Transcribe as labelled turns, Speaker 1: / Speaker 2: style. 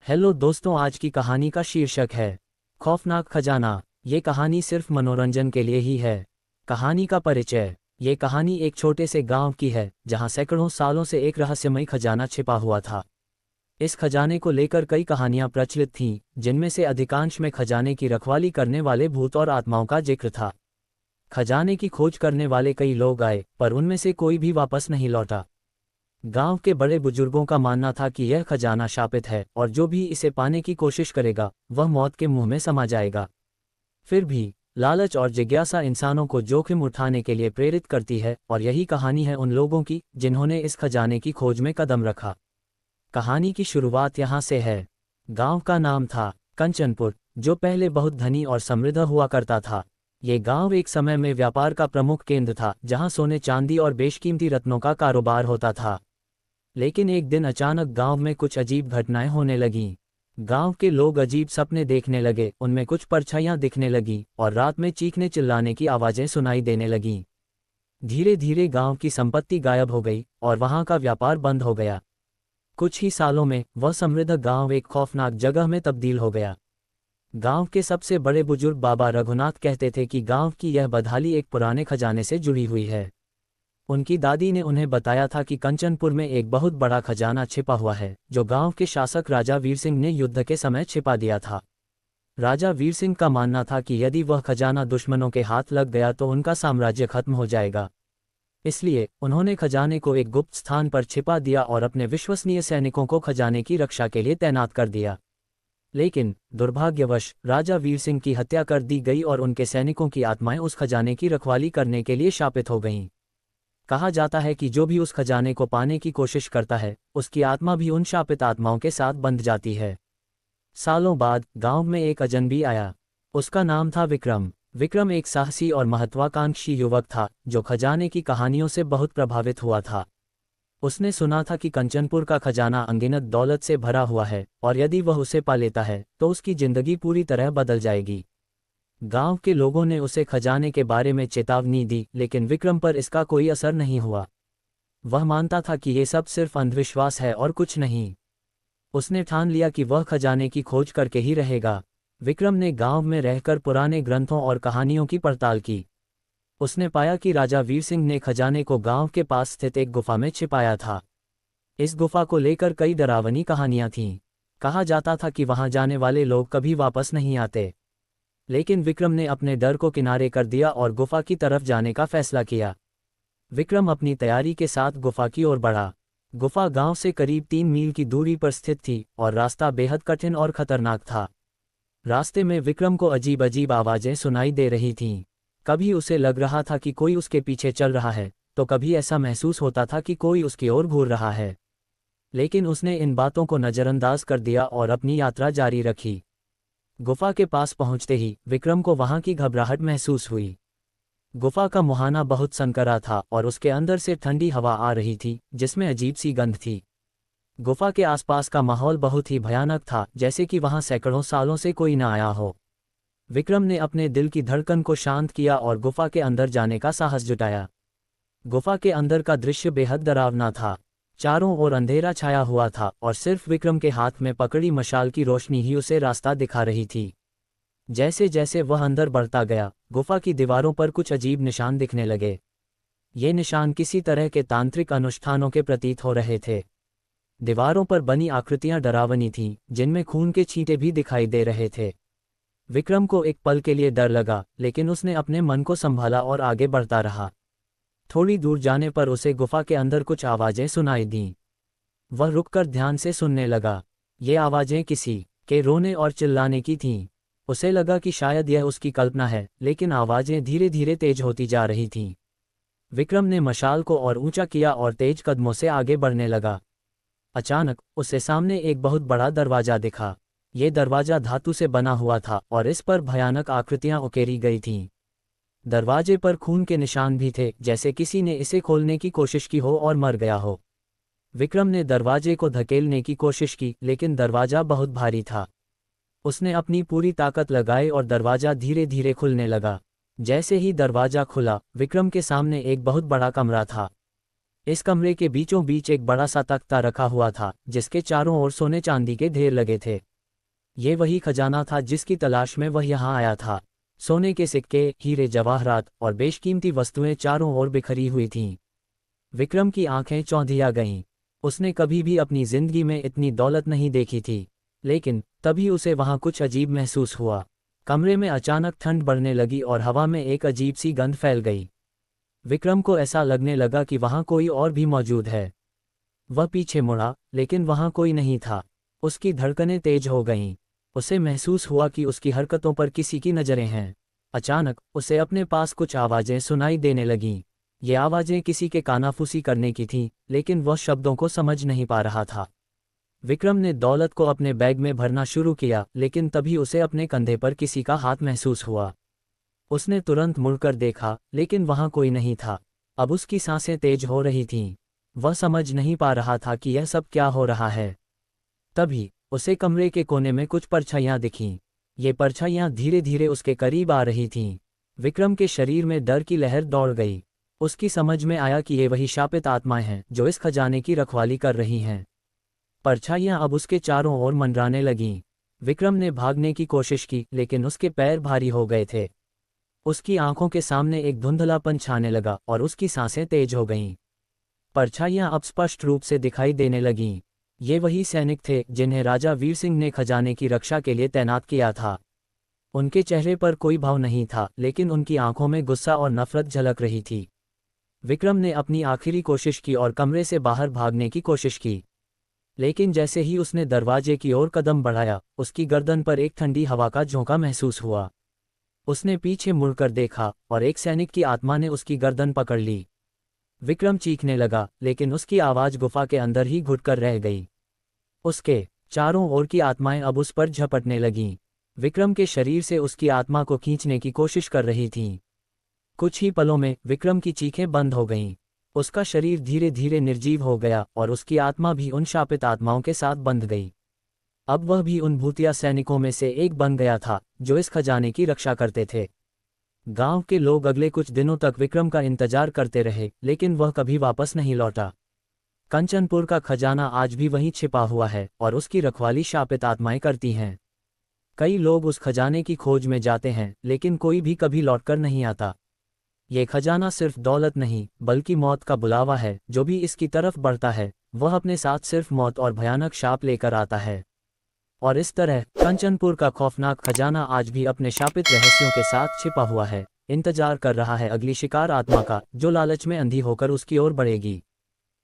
Speaker 1: Hello दोस्तों, आज की कहानी का शीर्षक है खौफनाक खजाना। ये कहानी सिर्फ मनोरंजन के लिए ही है। कहानी का परिचय। ये कहानी एक छोटे से गांव की है जहां सैकड़ों सालों से एक रहस्यमयी खजाना छिपा हुआ था। इस खजाने को लेकर कई कहानियां प्रचलित थीं, जिनमें से अधिकांश में खजाने की रखवाली करने वाले भूत और आत्माओं का जिक्र था। खजाने की खोज करने वाले कई लोग आए, पर उनमें से कोई भी वापस नहीं लौटा। गांव के बड़े बुजुर्गों का मानना था कि यह खजाना शापित है और जो भी इसे पाने की कोशिश करेगा वह मौत के मुंह में समा जाएगा। फिर भी लालच और जिज्ञासा इंसानों को जोखिम उठाने के लिए प्रेरित करती है, और यही कहानी है उन लोगों की जिन्होंने इस खजाने की खोज में कदम रखा। कहानी की शुरुआत यहाँ से है। गांव का नाम था कंचनपुर, जो पहले बहुत धनी और समृद्ध हुआ करता था। ये गांव एक समय में व्यापार का प्रमुख केंद्र था, जहां सोने चांदी और बेशकीमती रत्नों का कारोबार होता था। लेकिन एक दिन अचानक गांव में कुछ अजीब घटनाएं होने लगीं। गांव के लोग अजीब सपने देखने लगे, उनमें कुछ परछाइयां दिखने लगीं और रात में चीखने चिल्लाने की आवाजें सुनाई देने लगीं। धीरे धीरे गांव की संपत्ति गायब हो गई और वहां का व्यापार बंद हो गया। कुछ ही सालों में वह समृद्ध गांव एक खौफनाक जगह में तब्दील हो गया। गांव के सबसे बड़े बुजुर्ग बाबा रघुनाथ कहते थे कि गांव की यह बदहाली एक पुराने खजाने से जुड़ी हुई है। उनकी दादी ने उन्हें बताया था कि कंचनपुर में एक बहुत बड़ा खजाना छिपा हुआ है, जो गांव के शासक राजा वीर सिंह ने युद्ध के समय छिपा दिया था। राजा वीर सिंह का मानना था कि यदि वह खजाना दुश्मनों के हाथ लग गया तो उनका साम्राज्य खत्म हो जाएगा। इसलिए उन्होंने खजाने को एक गुप्त स्थान पर छिपा दिया और अपने विश्वसनीय सैनिकों को खजाने की रक्षा के लिए तैनात कर दिया। लेकिन दुर्भाग्यवश राजा वीर सिंह की हत्या कर दी गई और उनके सैनिकों की आत्माएं उस खजाने की रखवाली करने के लिए शापित हो गईं। कहा जाता है कि जो भी उस खजाने को पाने की कोशिश करता है, उसकी आत्मा भी उन शापित आत्माओं के साथ बंध जाती है। सालों बाद गांव में एक अजनबी आया। उसका नाम था विक्रम। विक्रम एक साहसी और महत्वाकांक्षी युवक था, जो खजाने की कहानियों से बहुत प्रभावित हुआ था। उसने सुना था कि कंचनपुर का खजाना अनगिनत दौलत से भरा हुआ है और यदि वह उसे पा लेता है तो उसकी जिंदगी पूरी तरह बदल जाएगी। गांव के लोगों ने उसे खजाने के बारे में चेतावनी दी, लेकिन विक्रम पर इसका कोई असर नहीं हुआ। वह मानता था कि ये सब सिर्फ अंधविश्वास है और कुछ नहीं। उसने ठान लिया कि वह खजाने की खोज करके ही रहेगा। विक्रम ने गांव में रहकर पुराने ग्रंथों और कहानियों की पड़ताल की। उसने पाया कि राजा वीर सिंह ने खजाने को गांव के पास स्थित एक गुफा में छिपाया था। इस गुफा को लेकर कई डरावनी कहानियां थीं। कहा जाता था कि वहां जाने वाले लोग कभी वापस नहीं आते। लेकिन विक्रम ने अपने डर को किनारे कर दिया और गुफा की तरफ जाने का फैसला किया। विक्रम अपनी तैयारी के साथ गुफा की ओर बढ़ा। गुफा गांव से करीब 3 मील की दूरी पर स्थित थी और रास्ता बेहद कठिन और खतरनाक था। रास्ते में विक्रम को अजीब अजीब आवाजें सुनाई दे रही थीं। कभी उसे लग रहा था कि कोई उसके पीछे चल रहा है, तो कभी ऐसा महसूस होता था कि कोई उसकी ओर घूर रहा है। लेकिन उसने इन बातों को नज़रअंदाज कर दिया और अपनी यात्रा जारी रखी। गुफा के पास पहुंचते ही विक्रम को वहां की घबराहट महसूस हुई। गुफा का मुहाना बहुत संकरा था और उसके अंदर से ठंडी हवा आ रही थी, जिसमें अजीब सी गंध थी। गुफा के आसपास का माहौल बहुत ही भयानक था, जैसे कि वहां सैकड़ों सालों से कोई न आया हो। विक्रम ने अपने दिल की धड़कन को शांत किया और गुफा के अंदर जाने का साहस जुटाया। गुफा के अंदर का दृश्य बेहद डरावना था। चारों ओर अंधेरा छाया हुआ था और सिर्फ विक्रम के हाथ में पकड़ी मशाल की रोशनी ही उसे रास्ता दिखा रही थी। जैसे जैसे वह अंदर बढ़ता गया, गुफा की दीवारों पर कुछ अजीब निशान दिखने लगे। ये निशान किसी तरह के तांत्रिक अनुष्ठानों के प्रतीत हो रहे थे। दीवारों पर बनी आकृतियां डरावनी थीं, जिनमें खून के छींटे भी दिखाई दे रहे थे। विक्रम को एक पल के लिए डर लगा, लेकिन उसने अपने मन को संभाला और आगे बढ़ता रहा। थोड़ी दूर जाने पर उसे गुफा के अंदर कुछ आवाजें सुनाई दीं। वह रुककर ध्यान से सुनने लगा। ये आवाजें किसी के रोने और चिल्लाने की थीं। उसे लगा कि शायद यह उसकी कल्पना है, लेकिन आवाजें धीरे धीरे तेज होती जा रही थीं। विक्रम ने मशाल को और ऊंचा किया और तेज कदमों से आगे बढ़ने लगा। अचानक उसे सामने एक बहुत बड़ा दरवाजा दिखा। ये दरवाजा धातु से बना हुआ था और इस पर भयानक आकृतियां उकेरी गई थीं। दरवाजे पर खून के निशान भी थे, जैसे किसी ने इसे खोलने की कोशिश की हो और मर गया हो। विक्रम ने दरवाजे को धकेलने की कोशिश की, लेकिन दरवाजा बहुत भारी था। उसने अपनी पूरी ताकत लगाई और दरवाजा धीरे धीरे खुलने लगा। जैसे ही दरवाजा खुला, विक्रम के सामने एक बहुत बड़ा कमरा था। इस कमरे के बीचों बीच एक बड़ा सा तख्ता रखा हुआ था जिसके चारों ओर सोने चांदी के ढेर लगे थे। ये वही खजाना था जिसकी तलाश में वह यहाँ आया था। सोने के सिक्के, हीरे जवाहरात और बेशकीमती वस्तुएं चारों ओर बिखरी हुई थीं। विक्रम की आंखें चौंधिया गईं। उसने कभी भी अपनी जिंदगी में इतनी दौलत नहीं देखी थी। लेकिन तभी उसे वहां कुछ अजीब महसूस हुआ। कमरे में अचानक ठंड बढ़ने लगी और हवा में एक अजीब सी गंध फैल गई। विक्रम को ऐसा लगने लगा कि वहां कोई और भी मौजूद है। वह पीछे मुड़ा, लेकिन वहां कोई नहीं था। उसकी धड़कनें तेज हो गईं। उसे महसूस हुआ कि उसकी हरकतों पर किसी की नज़रें हैं। अचानक उसे अपने पास कुछ आवाज़ें सुनाई देने लगीं। ये आवाज़ें किसी के कानाफूसी करने की थीं, लेकिन वह शब्दों को समझ नहीं पा रहा था। विक्रम ने दौलत को अपने बैग में भरना शुरू किया, लेकिन तभी उसे अपने कंधे पर किसी का हाथ महसूस हुआ। उसने तुरंत मुड़कर देखा, लेकिन वहां कोई नहीं था। अब उसकी सांसें तेज हो रही थीं। वह समझ नहीं पा रहा था कि यह सब क्या हो रहा है। तभी उसे कमरे के कोने में कुछ परछाइयां दिखीं। ये परछाइयां धीरे धीरे उसके करीब आ रही थीं। विक्रम के शरीर में डर की लहर दौड़ गई। उसकी समझ में आया कि ये वही शापित आत्माएं हैं जो इस खजाने की रखवाली कर रही हैं। परछाइयां अब उसके चारों ओर मंडराने लगीं। विक्रम ने भागने की कोशिश की, लेकिन उसके पैर भारी हो गए थे। उसकी आंखों के सामने एक धुंधलापन छाने लगा और उसकी सांसें तेज हो गईं। परछाइयां अब स्पष्ट रूप से दिखाई देने लगीं। ये वही सैनिक थे जिन्हें राजा वीर सिंह ने खजाने की रक्षा के लिए तैनात किया था। उनके चेहरे पर कोई भाव नहीं था, लेकिन उनकी आंखों में गुस्सा और नफरत झलक रही थी। विक्रम ने अपनी आखिरी कोशिश की और कमरे से बाहर भागने की कोशिश की। लेकिन जैसे ही उसने दरवाजे की ओर कदम बढ़ाया, उसकी गर्दन पर एक ठंडी हवा का झोंका महसूस हुआ। उसने पीछे मुड़कर देखा और एक सैनिक की आत्मा ने उसकी गर्दन पकड़ ली। विक्रम चीखने लगा, लेकिन उसकी आवाज़ गुफा के अंदर ही घुटकर रह गई। उसके चारों ओर की आत्माएं अब उस पर झपटने लगीं। विक्रम के शरीर से उसकी आत्मा को खींचने की कोशिश कर रही थीं। कुछ ही पलों में विक्रम की चीखें बंद हो गईं। उसका शरीर धीरे धीरे निर्जीव हो गया और उसकी आत्मा भी उन शापित आत्माओं के साथ बंध गई। अब वह भी उन भूतिया सैनिकों में से एक बन गया था जो इस खजाने की रक्षा करते थे। गांव के लोग अगले कुछ दिनों तक विक्रम का इंतजार करते रहे, लेकिन वह कभी वापस नहीं लौटा। कंचनपुर का खजाना आज भी वहीं छिपा हुआ है और उसकी रखवाली शापित आत्माएं करती हैं। कई लोग उस खजाने की खोज में जाते हैं, लेकिन कोई भी कभी लौटकर नहीं आता। ये खजाना सिर्फ दौलत नहीं, बल्कि मौत का बुलावा है। जो भी इसकी तरफ बढ़ता है, वह अपने साथ सिर्फ मौत और भयानक शाप लेकर आता है। और इस तरह कंचनपुर का खौफनाक खजाना आज भी अपने शापित रहस्यों के साथ छिपा हुआ है, इंतजार कर रहा है अगली शिकार आत्मा का, जो लालच में अंधी होकर उसकी ओर बढ़ेगी।